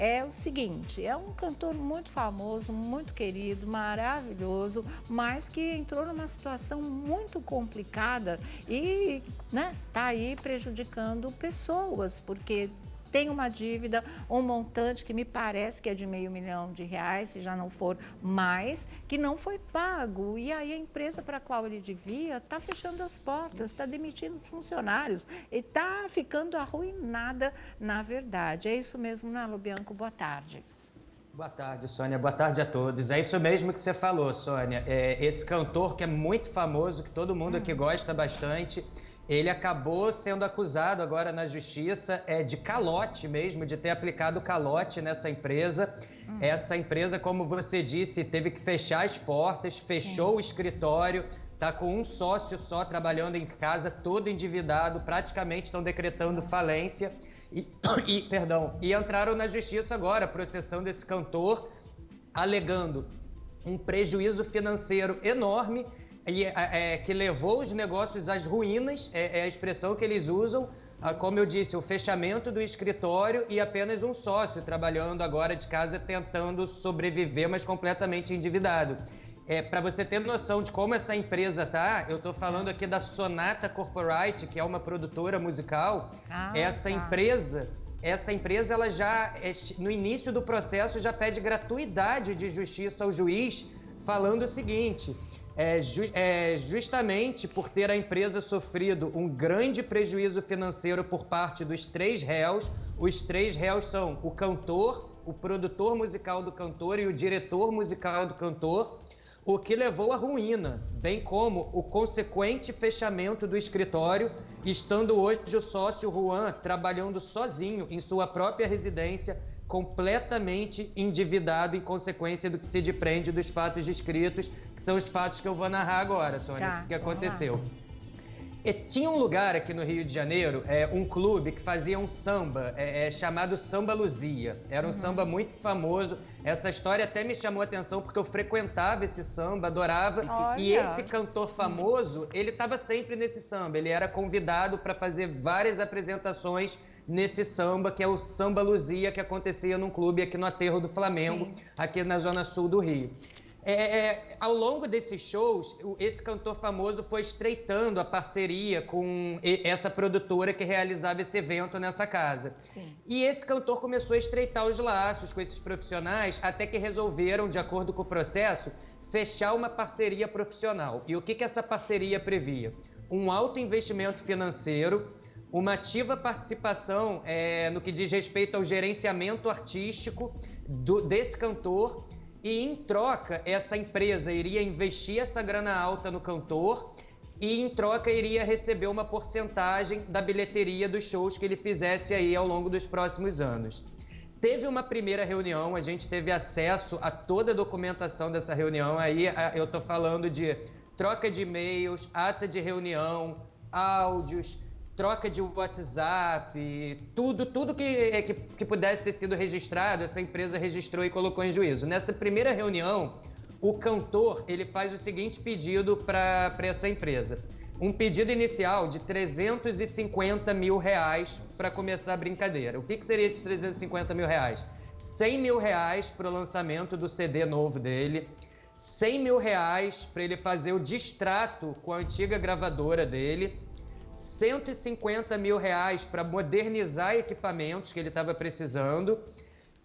é o seguinte, é um cantor muito famoso, muito querido, maravilhoso, mas que entrou numa situação muito complicada e, né, tá aí prejudicando pessoas, porque tem uma dívida, um montante que me parece que é de R$ 500 mil, se já não for mais, que não foi pago. E aí a empresa para a qual ele devia está fechando as portas, está demitindo os funcionários, e está ficando arruinada, na verdade. É isso mesmo, né, Lobianco? Boa tarde. Boa tarde, Sônia. Boa tarde a todos. É isso mesmo que você falou, Sônia. Esse cantor que é muito famoso, que todo mundo aqui gosta bastante, ele acabou sendo acusado agora na justiça de calote mesmo, de ter aplicado calote nessa empresa. Essa empresa, como você disse, teve que fechar as portas, fechou o escritório, está com um sócio só trabalhando em casa, todo endividado, praticamente estão decretando falência. E entraram na justiça agora, processando esse cantor, alegando um prejuízo financeiro enorme que levou os negócios às ruínas, é a expressão que eles usam, como eu disse, o fechamento do escritório e apenas um sócio trabalhando agora de casa tentando sobreviver, mas completamente endividado. Para você ter noção de como essa empresa tá, eu estou falando aqui da Sonata Corporate, que é uma produtora musical. Essa empresa, ela já, no início do processo, já pede gratuidade de justiça ao juiz, falando o seguinte: justamente por ter a empresa sofrido um grande prejuízo financeiro por parte dos três réus. Os três réus são o cantor, o produtor musical do cantor e o diretor musical do cantor, o que levou à ruína, bem como o consequente fechamento do escritório, estando hoje o sócio Juan trabalhando sozinho em sua própria residência, completamente endividado em consequência do que se depreende dos fatos descritos, que são os fatos que eu vou narrar agora, Sônia, o que aconteceu. Tinha um lugar aqui no Rio de Janeiro, um clube que fazia um samba, chamado Samba Luzia. Era um samba muito famoso. Essa história até me chamou a atenção porque eu frequentava esse samba, adorava. Olha. E esse cantor famoso, ele estava sempre nesse samba. Ele era convidado para fazer várias apresentações nesse samba, que é o Samba Luzia, que acontecia num clube aqui no Aterro do Flamengo, aqui na zona sul do Rio. Ao longo desses shows, esse cantor famoso foi estreitando a parceria com essa produtora que realizava esse evento nessa casa. E esse cantor começou a estreitar os laços com esses profissionais, até que resolveram, de acordo com o processo, fechar uma parceria profissional. E o que essa parceria previa? Um alto investimento financeiro, uma ativa participação no que diz respeito ao gerenciamento artístico desse cantor. E, em troca, essa empresa iria investir essa grana alta no cantor e, em troca, iria receber uma porcentagem da bilheteria dos shows que ele fizesse aí ao longo dos próximos anos. Teve uma primeira reunião, a gente teve acesso a toda a documentação dessa reunião. Aí eu estou falando de troca de e-mails, ata de reunião, áudios, troca de WhatsApp, tudo que pudesse ter sido registrado, essa empresa registrou e colocou em juízo. Nessa primeira reunião, o cantor ele faz o seguinte pedido para essa empresa. Um pedido inicial de R$350 mil para começar a brincadeira. O que seria esses R$350 mil? R$100 mil para o lançamento do CD novo dele, R$100 mil para ele fazer o distrato com a antiga gravadora dele, R$150 mil para modernizar equipamentos que ele estava precisando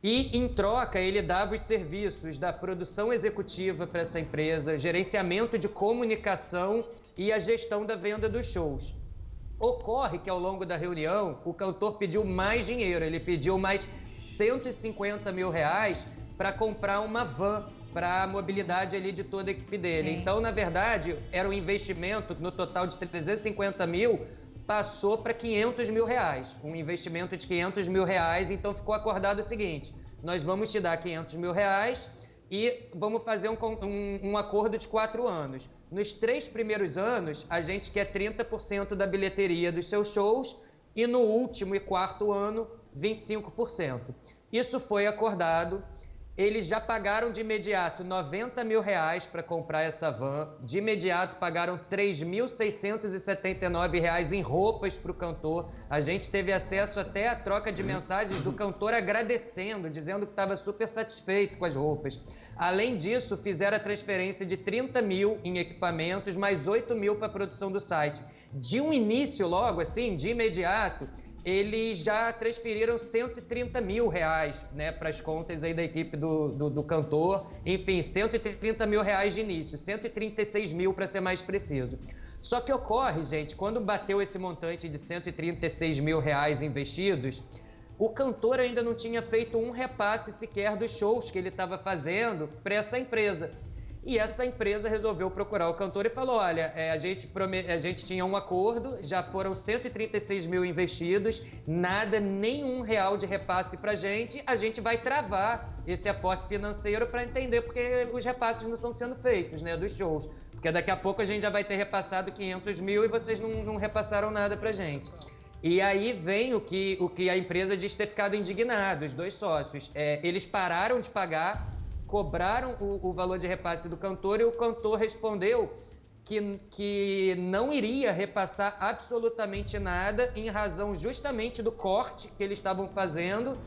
e, em troca, ele dava os serviços da produção executiva para essa empresa, gerenciamento de comunicação e a gestão da venda dos shows. Ocorre que, ao longo da reunião, o cantor pediu mais dinheiro, ele pediu mais R$150 mil para comprar uma van para a mobilidade ali de toda a equipe dele. Então, na verdade, era um investimento no total de R$350 mil, passou para R$500 mil. Um investimento de R$500 mil, então ficou acordado o seguinte: nós vamos te dar R$500 mil e vamos fazer um acordo de 4 anos. Nos 3 primeiros anos, a gente quer 30% da bilheteria dos seus shows e no último e 4º ano, 25%. Isso foi acordado. Eles já pagaram de imediato R$90 mil para comprar essa van. De imediato pagaram R$3.679 em roupas para o cantor. A gente teve acesso até à troca de mensagens do cantor agradecendo, dizendo que estava super satisfeito com as roupas. Além disso, fizeram a transferência de R$30 mil em equipamentos, mais R$8 mil para a produção do site. De um início, logo assim, de imediato, eles já transferiram R$130 mil, né, para as contas aí da equipe do cantor. Enfim, R$130 mil de início, 136 mil para ser mais preciso. Só que ocorre, gente, quando bateu esse montante de R$136 mil investidos, o cantor ainda não tinha feito um repasse sequer dos shows que ele estava fazendo para essa empresa. E essa empresa resolveu procurar o cantor e falou, olha, a gente tinha um acordo, já foram 136 mil investidos, nada, nenhum real de repasse pra gente, a gente vai travar esse aporte financeiro para entender porque os repasses não estão sendo feitos, né, dos shows. Porque daqui a pouco a gente já vai ter repassado 500 mil e vocês não repassaram nada pra gente. E aí vem o que a empresa diz ter ficado indignado, os dois sócios. Eles pararam de pagar, cobraram o valor de repasse do cantor e o cantor respondeu que não iria repassar absolutamente nada em razão justamente do corte que eles estavam fazendo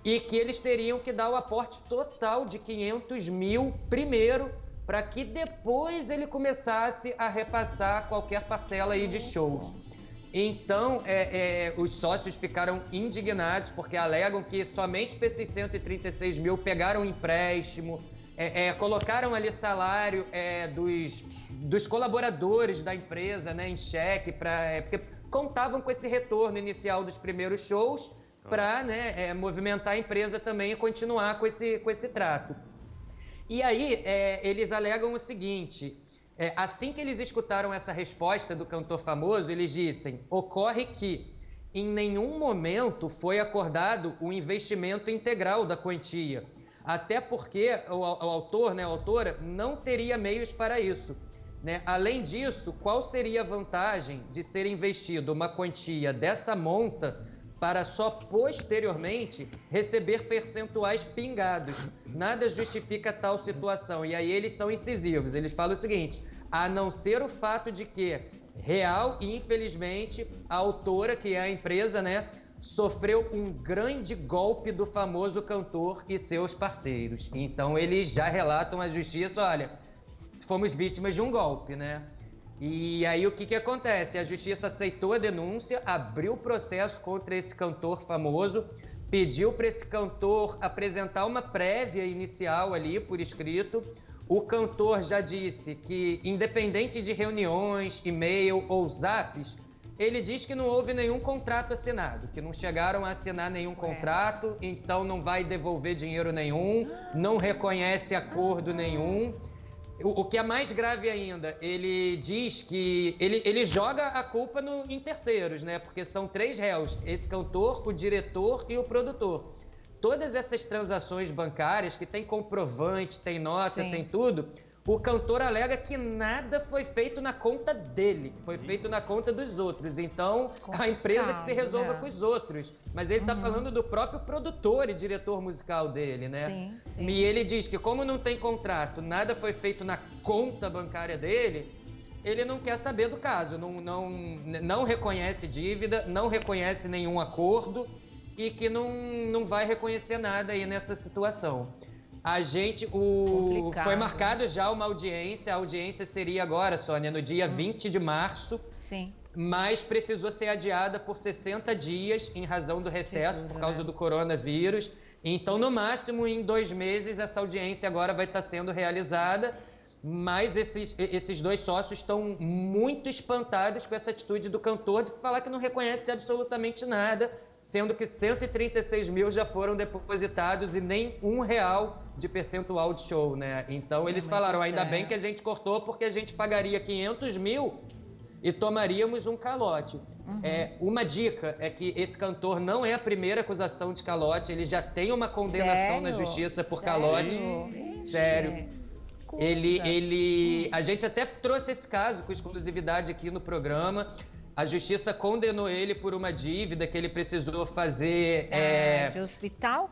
e que eles teriam que dar o aporte total de 500 mil primeiro para que depois ele começasse a repassar qualquer parcela aí de shows. Então, os sócios ficaram indignados porque alegam que somente para esses 136 mil pegaram empréstimo, colocaram ali salário dos colaboradores da empresa, né, em cheque, porque contavam com esse retorno inicial dos primeiros shows para, né, movimentar a empresa também e continuar com esse trato. E aí, eles alegam o seguinte... assim que eles escutaram essa resposta do cantor famoso, eles dizem, ocorre que em nenhum momento foi acordado o investimento integral da quantia, até porque o autor, né, a autora, não teria meios para isso. Né? Além disso, qual seria a vantagem de ser investido uma quantia dessa monta para só posteriormente receber percentuais pingados? Nada justifica tal situação. E aí eles são incisivos, eles falam o seguinte, a não ser o fato de que, real e infelizmente, a autora, que é a empresa, né, sofreu um grande golpe do famoso cantor e seus parceiros. Então eles já relatam à justiça, olha, fomos vítimas de um golpe, né? E aí o que acontece? A justiça aceitou a denúncia, abriu o processo contra esse cantor famoso, pediu para esse cantor apresentar uma prévia inicial ali por escrito. O cantor já disse que, independente de reuniões, e-mail ou zaps, ele diz que não houve nenhum contrato assinado, que não chegaram a assinar nenhum contrato, então não vai devolver dinheiro nenhum, não reconhece acordo nenhum. O que é mais grave ainda, ele diz que ele joga a culpa em terceiros, né? Porque são 3 réus, esse cantor, o diretor e o produtor. Todas essas transações bancárias, que tem comprovante, tem nota, Sim. tem tudo, o cantor alega que nada foi feito na conta dele, que foi feito na conta dos outros. Então, a empresa que se resolva com os outros. Mas ele está falando do próprio produtor e diretor musical dele, né? Sim, sim. E ele diz que como não tem contrato, nada foi feito na conta bancária dele, ele não quer saber do caso, não reconhece dívida, não reconhece nenhum acordo e que não vai reconhecer nada aí nessa situação. A gente, foi marcado já uma audiência, a audiência seria agora, Sônia, no dia 20 de março, Sim. mas precisou ser adiada por 60 dias em razão do recesso, por causa do coronavírus. Então, no máximo, em 2 meses, essa audiência agora vai estar sendo realizada, mas esses 2 sócios estão muito espantados com essa atitude do cantor de falar que não reconhece absolutamente nada, sendo que 136 mil já foram depositados e nem R$1 de percentual de show, né? Então eles falaram, ainda bem que a gente cortou porque a gente pagaria 500 mil e tomaríamos um calote. Uma dica é que esse cantor não é a primeira acusação de calote, ele já tem uma condenação na justiça por calote. Sério. A gente até trouxe esse caso com exclusividade aqui no programa. A justiça condenou ele por uma dívida que ele precisou fazer... De hospital?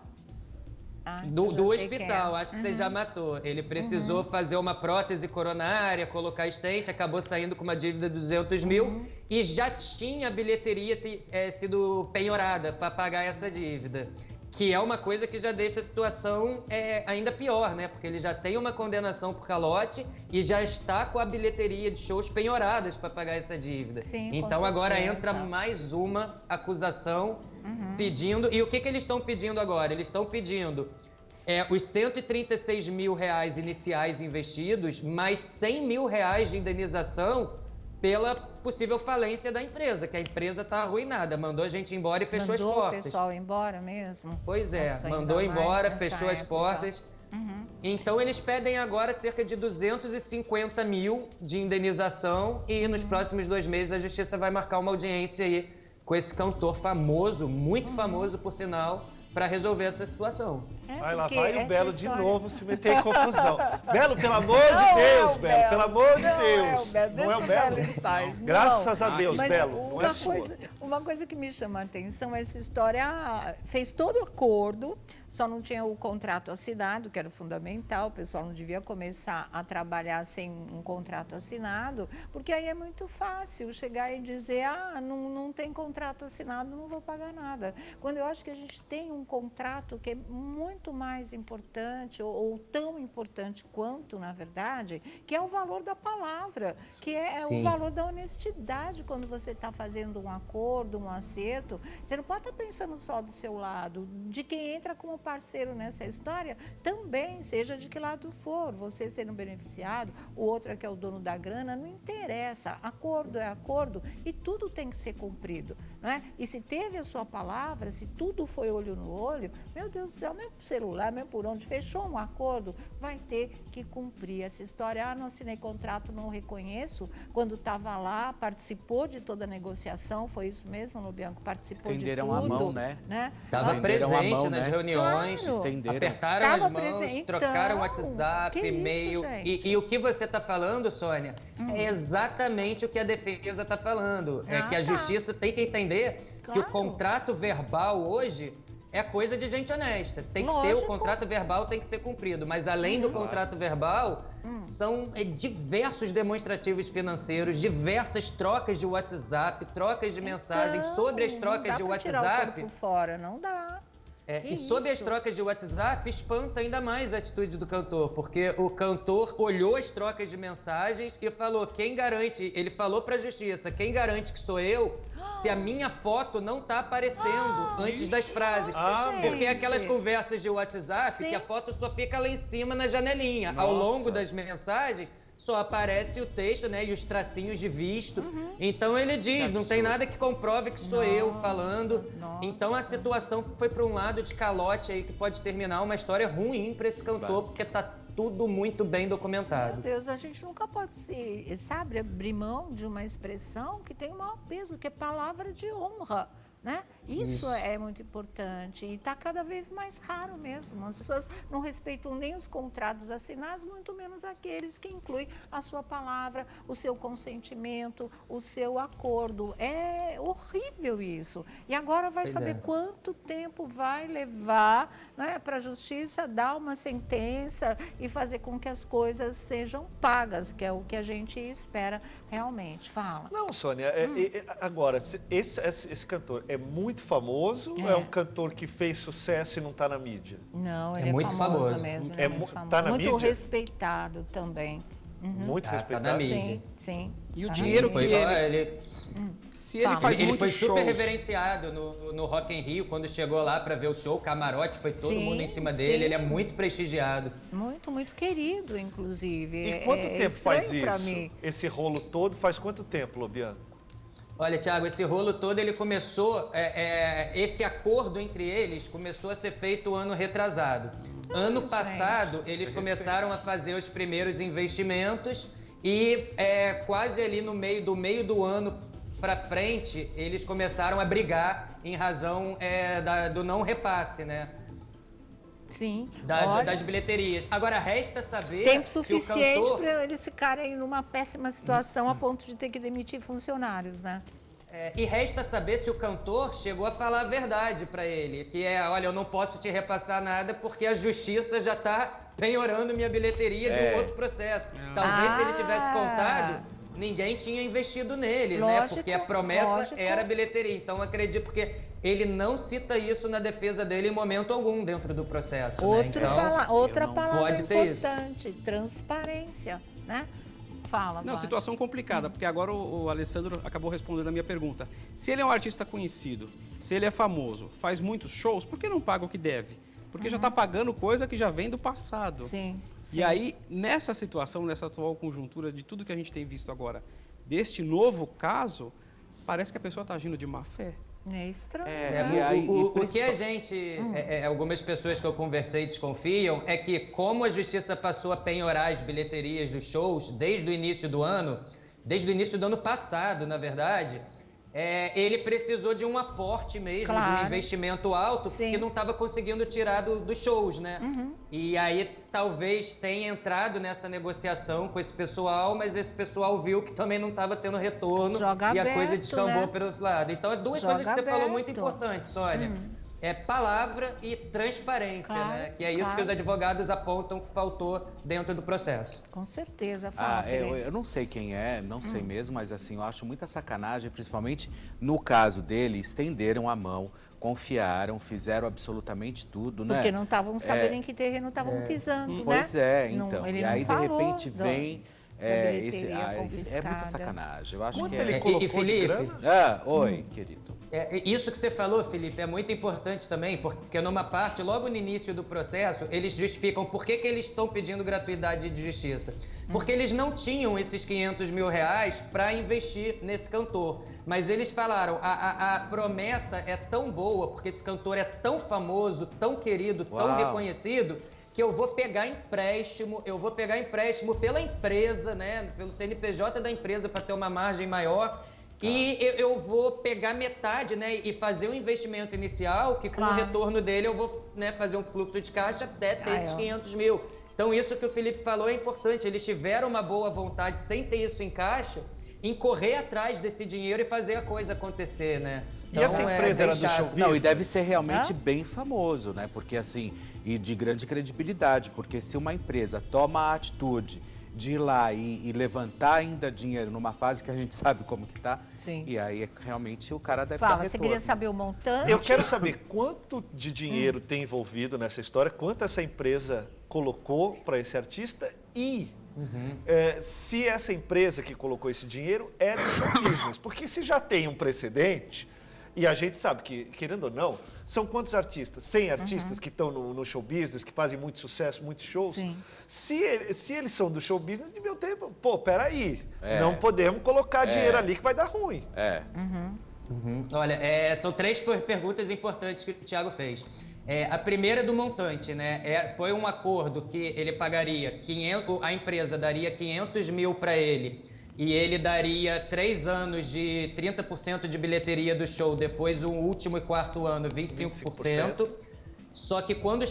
do hospital, acho que você já matou. Ele precisou fazer uma prótese coronária, colocar estente, acabou saindo com uma dívida de 200 mil e já tinha a bilheteria sido penhorada para pagar essa dívida. Que é uma coisa que já deixa a situação ainda pior, né? Porque ele já tem uma condenação por calote e já está com a bilheteria de shows penhoradas para pagar essa dívida. Sim, então agora entra mais uma acusação pedindo... E o que eles estão pedindo agora? Eles estão pedindo os 136 mil reais iniciais investidos, mais 100 mil reais de indenização pela possível falência da empresa, que a empresa está arruinada, mandou a gente embora e fechou as portas. Mandou o pessoal embora mesmo? Pois é, nossa, mandou embora, fechou as portas. Então eles pedem agora cerca de 250 mil de indenização e nos próximos 2 meses a justiça vai marcar uma audiência aí com esse cantor famoso, muito famoso por sinal, para resolver essa situação. Vai lá, vai o Belo de novo se meter em confusão. Belo, pelo amor de Deus, Belo, pelo amor de Deus. Não é o Belo? Graças a Deus, Belo, não é uma coisa que me chama a atenção é essa história, fez todo o acordo, só não tinha o contrato assinado, que era fundamental, o pessoal não devia começar a trabalhar sem um contrato assinado, porque aí é muito fácil chegar e dizer, não tem contrato assinado, não vou pagar nada. Quando eu acho que a gente tem um contrato que é muito mais importante, ou tão importante quanto, na verdade, que é o valor da palavra, que é o valor da honestidade quando você está fazendo um acordo, um acerto. Você não pode estar pensando só do seu lado, de quem entra como parceiro nessa história, também, seja de que lado for, você sendo beneficiado, o outro é que é o dono da grana, não interessa, acordo é acordo e tudo tem que ser cumprido, não é? E se teve a sua palavra, se tudo foi olho no olho, meu Deus do céu, meu celular, meu por onde, fechou um acordo, vai ter que cumprir essa história. Não assinei contrato, não reconheço, quando estava lá, participou de toda a negociação, foi isso mesmo, Lobianco, participou estenderam de tudo. Estenderam a mão, né? Estava presente nas reuniões, Estenderam. apertaram as mãos, trocaram WhatsApp, e-mail. E o que você está falando, Sônia, é exatamente o que a defesa está falando. É que a justiça tem que entender que o contrato verbal hoje é coisa de gente honesta. Tem que ter, o contrato verbal tem que ser cumprido. Mas além do contrato verbal, são diversos demonstrativos financeiros, diversas trocas de WhatsApp, trocas de mensagem. Sobre as trocas de WhatsApp... Por fora, não dá. E sobre as trocas de WhatsApp, espanta ainda mais a atitude do cantor, porque o cantor olhou as trocas de mensagens e falou, quem garante, ele falou para a justiça, quem garante que sou eu, se a minha foto não tá aparecendo antes das frases. Porque aquelas conversas de WhatsApp, que a foto só fica lá em cima na janelinha. Ao longo das mensagens, só aparece o texto, né, e os tracinhos de visto. Então ele diz, não tem nada que comprove que sou eu falando. Então a situação foi para um lado de calote aí que pode terminar uma história ruim para esse cantor, porque tá tudo muito bem documentado. Meu Deus, a gente nunca pode abrir mão de uma expressão que tem o maior peso, que é palavra de honra. Né? Isso é muito importante e está cada vez mais raro mesmo. As pessoas não respeitam nem os contratos assinados, muito menos aqueles que incluem a sua palavra, o seu consentimento, o seu acordo. É horrível isso. E agora vai saber quanto tempo vai levar, né, para a justiça dar uma sentença e fazer com que as coisas sejam pagas, que é o que a gente espera realmente. Fala. Não, Sônia, agora, esse cantor é muito famoso ou é um cantor que fez sucesso e não está na mídia? Não, ele é muito famoso mesmo. Tá na mídia? Muito respeitado também. Muito respeitado? Tá na mídia. Sim. E o dinheiro que ele... Se ele faz ele foi super reverenciado no Rock in Rio, quando chegou lá para ver o show, camarote, foi todo mundo em cima dele, ele é muito prestigiado. Muito, muito querido, inclusive. E quanto tempo faz isso? Esse rolo todo faz quanto tempo, Lobianco? Olha, Thiago, esse rolo todo, ele começou, esse acordo entre eles começou a ser feito ano retrasado. Ano passado, eles começaram a fazer os primeiros investimentos e quase ali no meio do ano para frente, eles começaram a brigar em razão do não repasse, né? Sim. Das bilheterias. Agora, resta saber tempo se o suficiente cantor... para eles ficarem numa péssima situação a ponto de ter que demitir funcionários, né? E resta saber se o cantor chegou a falar a verdade para ele, que olha, eu não posso te repassar nada porque a justiça já está penhorando minha bilheteria de um outro processo. Talvez se ele tivesse contado, ninguém tinha investido nele, Lógico, né? Porque a promessa era a bilheteria. Então, acredito porque ele não cita isso na defesa dele em momento algum dentro do processo. Outra palavra pode ter importante, transparência, né? Fala, Não, situação complicada, porque agora o Alessandro acabou respondendo a minha pergunta. Se ele é um artista conhecido, se ele é famoso, faz muitos shows, por que não paga o que deve? Porque já está pagando coisa que já vem do passado. Sim. E aí, nessa situação, nessa atual conjuntura de tudo que a gente tem visto agora, deste novo caso, parece que a pessoa está agindo de má fé. É estranho. O que a gente, algumas pessoas que eu conversei desconfiam, é que como a justiça passou a penhorar as bilheterias dos shows desde o início do ano passado, na verdade, ele precisou de um aporte mesmo, de um investimento alto, porque não estava conseguindo tirar dos shows, né? E aí talvez tenha entrado nessa negociação com esse pessoal, mas esse pessoal viu que também não estava tendo retorno e a coisa descambou pelos lados. Então, duas coisas que você falou muito importantes, Sônia. Palavra e transparência, né? Que é isso que os advogados apontam que faltou dentro do processo. Com certeza, fala. Eu não sei quem não sei mesmo, mas assim, eu acho muita sacanagem, principalmente no caso dele, estenderam a mão, confiaram, fizeram absolutamente tudo, né? Porque não estavam sabendo em que terreno estavam pisando, né? Pois é, então. Não, ele e aí, não de repente, vem... é muita sacanagem. Eu acho Quanto que ele colocou Felipe, de grana? Oi, querido. Isso que você falou, Felipe, é muito importante também, porque numa parte, logo no início do processo, eles justificam por que eles estão pedindo gratuidade de justiça. Porque eles não tinham esses 500 mil reais para investir nesse cantor. Mas eles falaram, a promessa é tão boa, porque esse cantor é tão famoso, tão querido, tão reconhecido, que eu vou pegar empréstimo pela empresa, né, pelo CNPJ da empresa para ter uma margem maior. E eu vou pegar metade, né, e fazer um investimento inicial, que com o retorno dele eu vou, né, fazer um fluxo de caixa até ter esses 500 mil. Então isso que o Felipe falou é importante, eles tiveram uma boa vontade, sem ter isso em caixa, em correr atrás desse dinheiro e fazer a coisa acontecer, né? Então, e essa empresa era do show business? Não, e deve ser realmente bem famoso, né? Porque assim, e de grande credibilidade, porque se uma empresa toma a atitude de ir lá e levantar ainda dinheiro numa fase que a gente sabe como que tá, e aí realmente o cara deve dar retorno. Você queria saber o montante? Eu quero saber quanto de dinheiro tem envolvido nessa história, quanto essa empresa colocou para esse artista e se essa empresa que colocou esse dinheiro é do show business. Porque se já tem um precedente, e a gente sabe que, querendo ou não, são quantos artistas? 100 artistas que estão no show business, que fazem muito sucesso, muitos shows. Se eles são do show business, de meu tempo, peraí, não podemos colocar dinheiro ali que vai dar ruim. Olha, são 3 perguntas importantes que o Thiago fez. A primeira do montante, né? Foi um acordo que ele pagaria, a empresa daria 500 mil para ele, e ele daria 3 anos de 30% de bilheteria do show, depois o último e 4º ano, 25%. Só que quando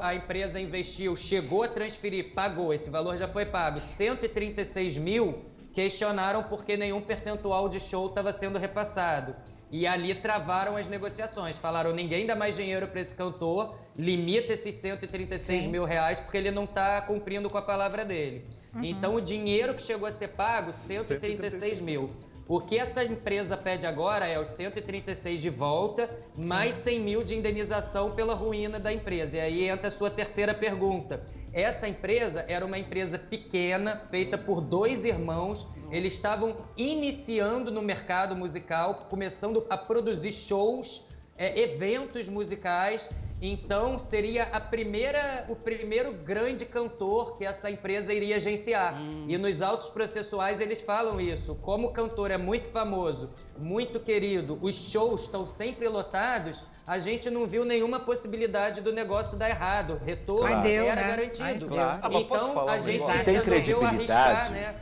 a empresa investiu, chegou a transferir, pagou, esse valor já foi pago, 136 mil, questionaram porque nenhum percentual de show estava sendo repassado. E ali travaram as negociações. Falaram, ninguém dá mais dinheiro para esse cantor, limita esses 136 mil reais, porque ele não está cumprindo com a palavra dele. Então, o dinheiro que chegou a ser pago, 136 mil. O que essa empresa pede agora é os 136 de volta, mais 100 mil de indenização pela ruína da empresa. E aí entra a sua terceira pergunta. Essa empresa era uma empresa pequena, feita por 2 irmãos. Eles estavam iniciando no mercado musical, começando a produzir shows, eventos musicais. Então, seria o primeiro grande cantor que essa empresa iria agenciar. E nos autos processuais eles falam isso. Como o cantor é muito famoso, muito querido, os shows estão sempre lotados, a gente não viu nenhuma possibilidade do negócio dar errado. O retorno era garantido. Então, a gente resolveu arriscar, né?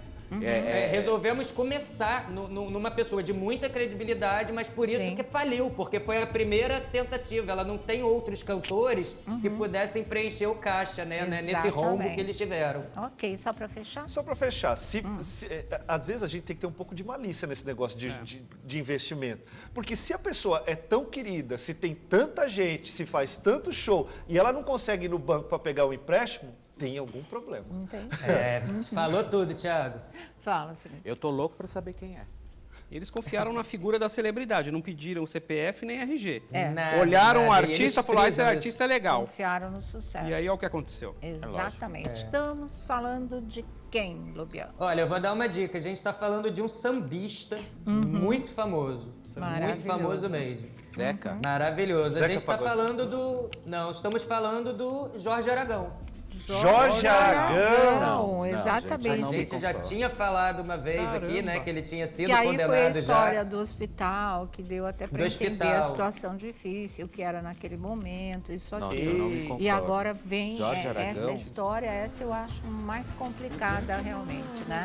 Resolvemos começar numa pessoa de muita credibilidade, mas por isso Sim. que faliu, porque foi a primeira tentativa. Ela não tem outros cantores que pudessem preencher o caixa, né, nesse rombo que eles tiveram. Ok, só para fechar? Só para fechar, às vezes a gente tem que ter um pouco de malícia nesse negócio de investimento. Porque se a pessoa é tão querida, se tem tanta gente, se faz tanto show e ela não consegue ir no banco para pegar o empréstimo, tem algum problema. Entendi. Falou tudo, Thiago. Fala, Felipe. Eu tô louco para saber quem é. Eles confiaram na figura da celebridade, não pediram CPF nem RG. Nada, Olharam o nada. E artista e eles falaram, esse frisam artista é legal. Confiaram no sucesso. E aí, olha o que aconteceu. Exatamente. Estamos falando de quem, Lubiano? Olha, eu vou dar uma dica. A gente está falando de um sambista muito famoso. Muito Maravilhoso. famoso mesmo. Zeca? Maravilhoso. Zeca A gente está Pagodinho. falando do... Não, estamos falando do Jorge Aragão. Jorge Aragão! Não, exatamente. A gente já tinha falado uma vez aqui, né, que ele tinha sido Que aí condenado foi a história já. do hospital, que deu até para Do entender hospital. a situação difícil que era naquele momento, isso Nossa, aqui. eu não me concordo. E agora vem Jorge essa Aragão? história, essa eu acho mais complicada realmente, né?